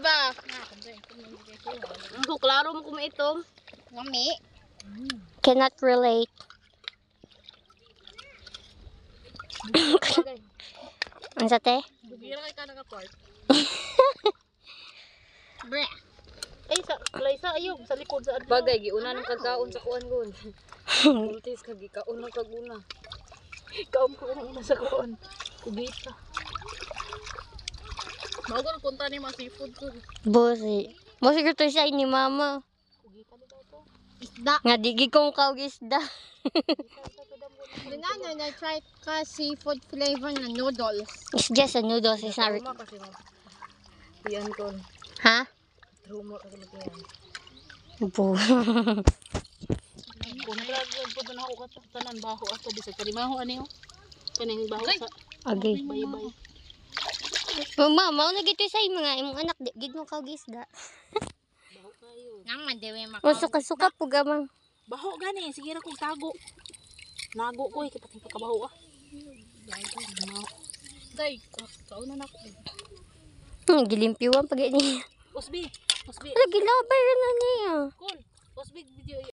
ba? Ang klaro mo kung ito. Mami. Cannot relate. Ang sa te? Bugira kay ka naka-park. Breh. Ay, sa Laysa, ayog, sa likod sa adlaw. Bagay, giuna ng kagkaon sa kuan gon. Buntis, kagikaon ng kaguna. Kaom ko una sa kuan. Kubita. Bago punta ni mga seafood ko. Bosi. Bosi ko to siya ni mama. Kubita ni daw to. Isda. Nga digi kong kaugisda. Dinano na try ka seafood flavor na noodles. It's just a noodles. It's not... Trauma kasi mo. Yan ko. Ha? Trauma kasi mo yan. Bu. Kung nagpapod na ako katanan baho ato bisag kalimaho ani ho. Kaning baho sa Agay. bay-bay. Mama, mao na gito sa mga imong anak di gid mo kaugisda. Baho kayo. Naman dewe O suka-suka po gamang. Baho gani, sige ra kong tago. Nago ko kipating pagkabaho ah. Day, kauna na ako. Gilimpiwan pag ni. Usbi, usbi. Lagi labay na niya. Cool. Usbi video